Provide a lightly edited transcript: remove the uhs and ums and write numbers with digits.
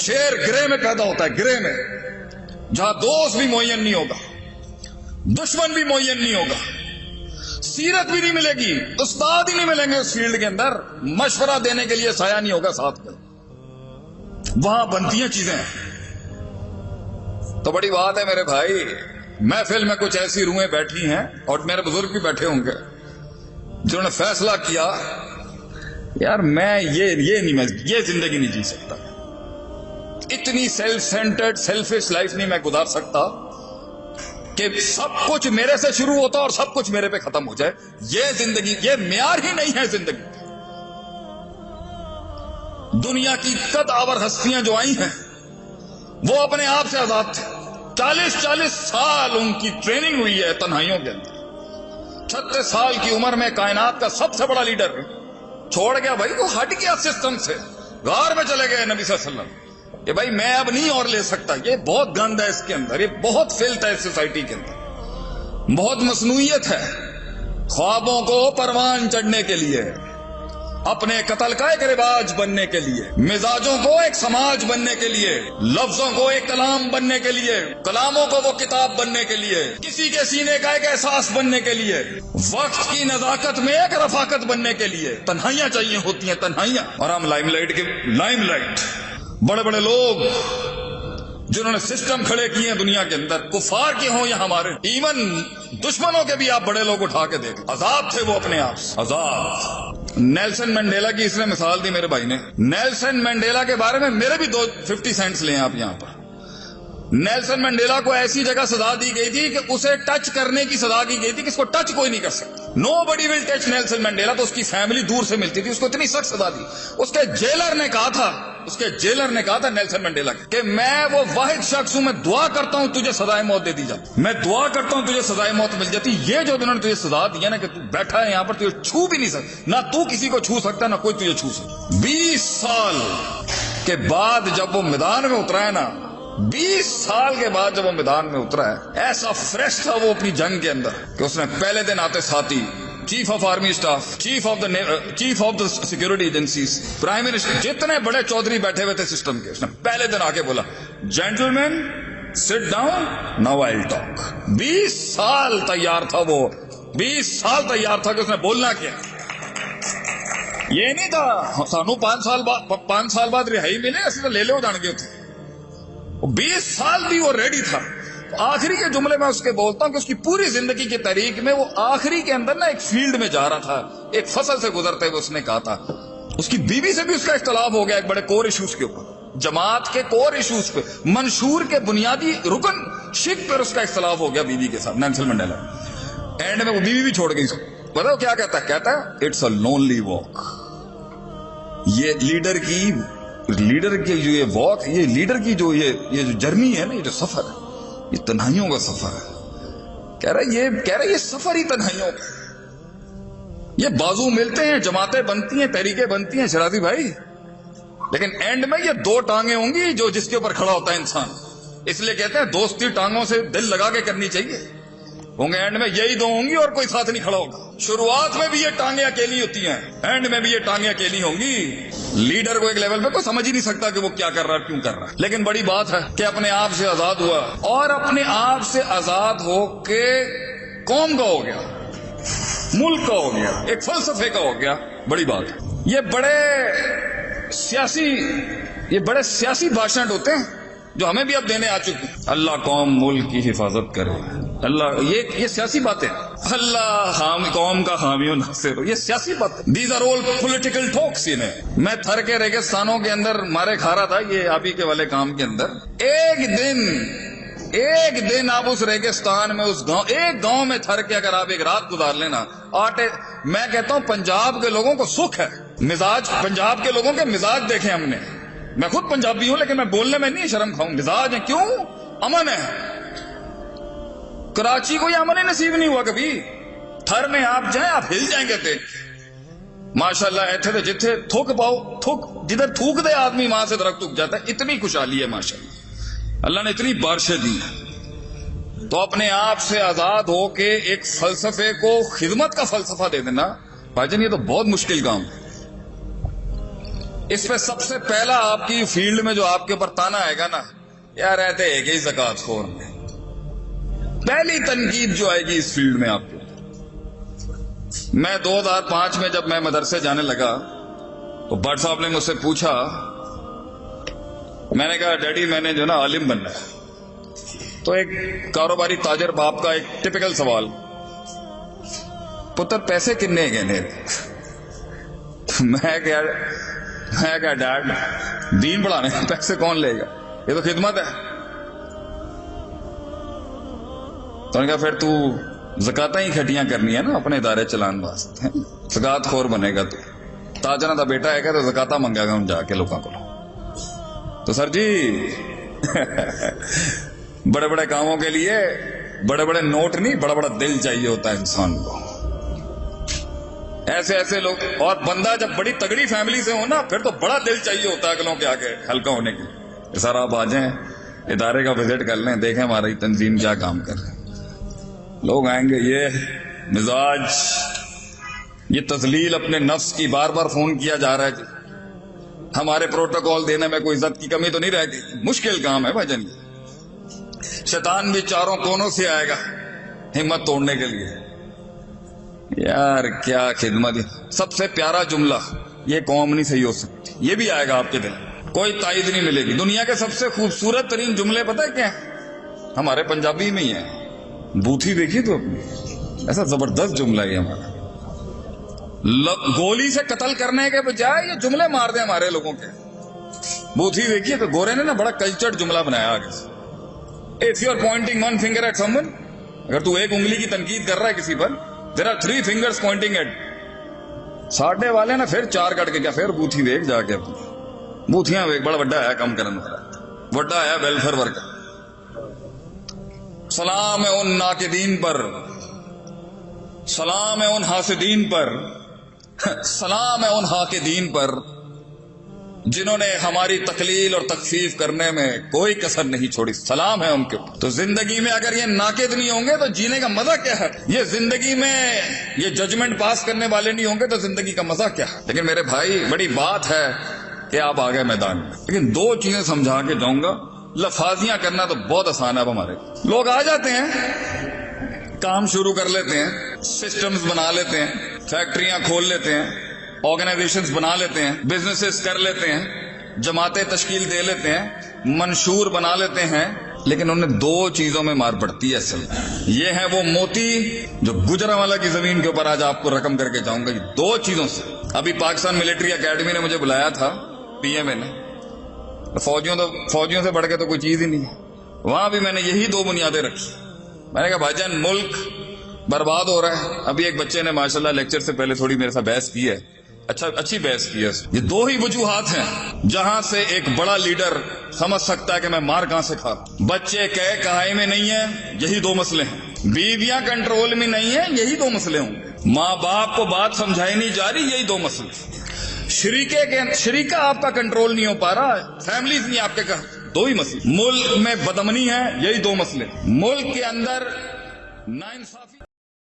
शेर ग्रे में पैदा होता है, ग्रे में, जहां दोस्त भी मुअय्यन नहीं होगा, दुश्मन भी मुअय्यन नहीं होगा, सीरत भी नहीं मिलेगी, उस्ताद ही नहीं मिलेंगे उस फील्ड के अंदर, मशवरा देने के लिए साया नहीं होगा साथ में, वहां बनती हैं चीजें। तो बड़ी बात है मेरे भाई, महफिल में कुछ ऐसी रूहें बैठी हैं और मेरे बुजुर्ग भी बैठे होंगे जिन्होंने फैसला किया यार मैं ये जिंदगी नहीं जी सकता, इतनी सेल्फ सेंटर्ड सेल्फिश लाइफ नहीं मैं गुजार सकता कि सब कुछ मेरे से शुरू होता और सब कुछ मेरे पे खत्म हो जाए। ये जिंदगी, ये म्यार ही नहीं है जिंदगी। दुनिया की कद-आवर हस्तियां जो आई हैं वो अपने आप से आजाद थे। 40-40 साल उनकी ट्रेनिंग हुई है तन्हाइयों के अंदर। 36 साल की उम्र में कायनात का सबसे बड़ा लीडर छोड़ गया भाई, वो हट गया सिस्टम से, गार में चले गए नबी सल्लल्लाहु अलैहि वसल्लम कि भाई मैं अब नहीं और ले सकता, ये बहुत गंद है इसके अंदर, ये बहुत फिल्थ है सोसाइटी के अंदर, बहुत मसनूइयत है। ख्वाबों को परवान चढ़ने के लिए, अपने कत्ल का एक रिवाज बनने के लिए, मिजाजों को एक समाज बनने के लिए, लफ्जों को एक कलाम बनने के लिए, कलामों को वो किताब बनने के लिए, किसी के सीने का एक एहसास बनने के लिए, वक्त की नजाकत में एक रफाकत बनने के लिए तन्हाइयां चाहिए होती हैं, तन्हाइयां। और हम लाइमलाइट बड़े बड़े लोग जिन्होंने सिस्टम खड़े किए हैं दुनिया के अंदर, कुफार के हों या हमारे, इवन दुश्मनों के भी आप बड़े लोग उठा के देख, आजाद थे वो अपने आप से, आजाद। नेल्सन मंडेला की इसने मिसाल दी मेरे भाई ने। नेल्सन मंडेला के बारे में मेरे भी 50 सेंट्स लें आप यहां पर। नेल्सन मंडेला को ऐसी जगह सजा दी गई थी कि उसे टच करने की सजा की गई थी कि इसको टच कोई नहीं कर सकता, nobody will touch Nelson Mandela. तो उसकी फैमिली दूर से मिलती थी, उसको इतनी सख्त सजा दी। उसके जेलर ने कहा था नेल्सन मंडेला कि मैं वो वाहिद शख्स हूं, मैं दुआ करता हूं तुझे सजाए मौत दे दी जाती, मैं दुआ करता हूं तुझे सजाए मौत मिल जाती। ये जो उन्होंने तुझे सजा दिया ना कि तू बैठा है यहां पर, तुझे छू भी नहीं सकता, ना तू किसी को छू सकता, ना कोई तुझे छू सकता। 20 साल के बाद जब वो मैदान में उतरा है ना, 20 साल के बाद जब वो मैदान में उतरा है, ऐसा फ्रेश था वो अपनी जंग के अंदर कि उसने पहले दिन आते साथी chief of army staff, chief of the security agencies, prime minister, जितने बड़े चौधरी बैठे हुए थे सिस्टम के, उसने पहले दिन आके बोला gentleman sit down now I will talk. 20 साल तैयार था वो, 20 साल तैयार था कि उसने बोलना क्या। ये नहीं था सानू 5 साल बाद रिहाई मिले असं तो ले लो जान गए थे। 20 साल भी वो रेडी था। आखिरी के जुमले में उसके बोलता हूं कि उसकी पूरी जिंदगी की तारीख में वो आखिरी के अंदर ना एक फील्ड में जा रहा था, एक फसल से गुजरते हुए उसने कहा था, उसकी बीवी से भी उसका इख्तलाफ हो गया एक बड़े कोर इश्यूज के ऊपर, जमात के कोर इश्यूज पे, मंशूर के बुनियादी रुकन शिक पर उसका इख्तलाफ हो गया बीवी के साथ, नेल्सन मंडेला। एंड में वो बीवी भी छोड़ गई उसको। बताओ क्या कहता है इट्स अ लोनली वॉक। ये लीडर की जो ये वॉक, ये लीडर की जो ये जो जर्नी है ना, ये जो सफर है, ये तन्हाइयों का सफर है। कह रहा ये सफर ही तन्हाइयों का। ये बाजू मिलते हैं, जमातें बनती हैं, तहरीकें बनती हैं शराजी भाई, लेकिन एंड में ये 2 टांगे होंगी जो जिसके ऊपर खड़ा होता है इंसान। इसलिए कहते हैं दोस्ती टांगों से दिल लगा के करनी चाहिए, होंगे एंड में यही 2 होंगी और कोई साथ नहीं खड़ा होगा। शुरुआत में भी ये टांगे अकेली होती हैं, एंड में भी ये टांगे अकेली होंगी। लीडर को एक लेवल पे कोई समझ ही नहीं सकता कि वो क्या कर रहा है, क्यों कर रहा है। लेकिन बड़ी बात है कि अपने आप से आजाद हुआ, और अपने आप से आजाद हो के कौम का हो गया, मुल्क का हो गया, एक फलसफे का हो गया। बड़ी बात है। ये बड़े सियासी भाषण होते हैं जो हमें भी अब देने आ चुके हैं। अल्लाह कौम मुल्क की हिफाजत करे, अल्लाह, ये सियासी बातें, अल्लाह कौम का हामी और नासिर हो, ये सियासी बातें। These are all political talks. मैं थर के रेगिस्तानों के अंदर मारे खा रहा था ये आप ही के वाले काम के अंदर। एक दिन आप उस रेगिस्तान में, उस गांव, एक गांव में थर के अगर आप एक रात गुजार लेना, मैं कहता हूं पंजाब के लोगों को सुख है। मिजाज, पंजाब के लोगों के मिजाज देखे हमने, मैं खुद पंजाबी हूं लेकिन मैं बोलने में नहीं शर्म खाऊं, मिजाज है, क्यों, अमन है। कराची को यह अमन ही नसीब नहीं हुआ कभी। थर में आप जाएं, आप हिल जाएंगे देख माशाल्लाह। ऐसे तो जिथे थूक पाओ, जिधर थूक दे आदमी वहां से दरख्त उग जाता है। इतनी खुशहाली है माशाल्लाह, अल्लाह ने इतनी बारिशें दी। तो अपने आप से आजाद हो के एक फलसफे को खिदमत का फलसफा दे देना भाईजान, ये तो बहुत मुश्किल काम है। اس پہ سب سے پہلا آپ کی فیلڈ میں جو آپ کے اوپر تانا آئے گا نا، یار رہتے ایک ہی زکات خور میں، پہلی تنقید جو آئے گی اس فیلڈ میں آپ کو۔ میں 2005 میں جب میں مدرسے جانے لگا تو بٹ صاحب نے مجھ سے پوچھا، میں نے کہا ڈیڈی میں نے جو نا عالم بننا ہے۔ تو ایک کاروباری تاجر باپ کا ایک ٹپکل سوال، پتر پیسے کتنے گنے؟ میں کہا ڈیڈ دین پڑھانے پیسے کون لے گا، یہ تو خدمت ہے۔ تو نے کہا پھر تو زکاتیں ہی کھٹیاں کرنی ہے نا اپنے ادارے چلان واسطے، زکات خور بنے گا تو تاجرہ دا بیٹا ہے کہ تو زکاتہ منگا گا ہم جا کے لوگوں کو۔ تو سر جی بڑے بڑے کاموں کے لیے بڑے بڑے نوٹ نہیں، بڑا بڑا دل چاہیے ہوتا ہے انسان کو۔ ایسے ایسے لوگ، اور بندہ جب بڑی تگڑی فیملی سے ہو نا پھر تو بڑا دل چاہیے ہوتا ہے اگلوں کے آگے ہلکا ہونے کے لیے۔ سر آپ آ جائیں ادارے کا وزٹ کر لیں، دیکھیں ہماری تنظیم کیا کام کر رہے ہیں۔ لوگ آئیں گے، یہ مزاج، یہ تذلیل اپنے نفس کی، بار بار فون کیا جا رہا ہے جی، ہمارے پروٹوکول دینے میں کوئی عزت کی کمی تو نہیں رہ گئی۔ مشکل کام ہے بھجن، شیطان بھی چاروں کونوں سے آئے گا ہمت توڑنے کے لیے۔ یار کیا خدمت، سب سے پیارا جملہ، یہ قوم نہیں صحیح ہو سکتی، یہ بھی آئے گا آپ کے دل، کوئی تائید نہیں ملے گی۔ دنیا کے سب سے خوبصورت ترین جملے پتہ ہے کیا ہیں؟ ہمارے پنجابی میں ہی ہیں۔ بوتھی دیکھی تو اپنی، ایسا زبردست جملہ ہے ہمارا، گولی سے قتل کرنے کے بجائے یہ جملے مار دیں ہمارے لوگوں کے۔ بوتھی دیکھیے تو گورے نے نا بڑا کلچرڈ جملہ بنایا آگے سے، if you are pointing one finger at someone، اگر تو ایک انگلی کی تنقید کر رہا ہے کسی پر، there are 3 fingers pointing at، ساڈے والے نا پھر 4 کٹ کے کیا، پھر بوتھی ویک جا کے اپنی بوتھیاں ویک، بڑا بڑا ہے کم کرن والا، بڑا ہے ویلفیئر ورکر۔ سلام ہے ان ناقدین پر، سلام ہے ان حاسدین پر، سلام ہے ان حاقدین پر جنہوں نے ہماری تقلیل اور تخفیف کرنے میں کوئی کسر نہیں چھوڑی، سلام ہے ان کے اوپر۔ تو زندگی میں اگر یہ ناقد نہیں ہوں گے تو جینے کا مزہ کیا ہے؟ یہ زندگی میں یہ ججمنٹ پاس کرنے والے نہیں ہوں گے تو زندگی کا مزہ کیا ہے؟ لیکن میرے بھائی بڑی بات ہے کہ آپ آ گئے میدان میں، لیکن 2 چیزیں سمجھا کے جاؤں گا۔ لفاظیاں کرنا تو بہت آسان ہے، اب ہمارے لوگ آ جاتے ہیں، کام شروع کر لیتے ہیں، سسٹمز بنا لیتے ہیں، فیکٹریاں کھول لیتے ہیں، آرگنائزیشنز بنا لیتے ہیں، بزنسز کر لیتے ہیں، جماعتیں تشکیل دے لیتے ہیں، منشور بنا لیتے ہیں، لیکن انہیں 2 چیزوں میں مار پڑتی ہے اصل۔ یہ ہے وہ موتی جو گجرانوالہ کی زمین کے اوپر آج آپ کو رقم کر کے جاؤں گا، یہ 2 چیزوں سے۔ ابھی پاکستان ملٹری اکیڈمی نے مجھے بلایا تھا، پی ایم اے نے، فوجیوں سے بڑھ کے تو کوئی چیز ہی نہیں ہے، وہاں بھی میں نے یہی 2 بنیادیں رکھی۔ میں نے کہا بھائی جان ملک برباد ہو رہا ہے۔ ابھی ایک بچے نے ماشاءاللہ لیکچر سے پہلے تھوڑی میرے ساتھ بحث کی ہے، اچھی بحث کی ہے۔ یہ 2 ہی وجوہات ہیں جہاں سے ایک بڑا لیڈر سمجھ سکتا ہے کہ میں مار کہاں سے کھا رہا ہوں۔ بچے کہے کہائی میں نہیں ہیں، یہی 2 مسئلے ہیں۔ بیویاں کنٹرول میں نہیں ہیں، یہی 2 مسئلے ہوں گے۔ ماں باپ کو بات سمجھائی نہیں جا رہی، یہی 2 مسئلے۔ شریکہ آپ کا کنٹرول نہیں ہو پا رہا، فیملیز نہیں آپ کے گھر، 2 ہی مسئلے۔ ملک میں بدامنی ہے، یہی 2 مسئلے۔ ملک کے اندر ناانصافی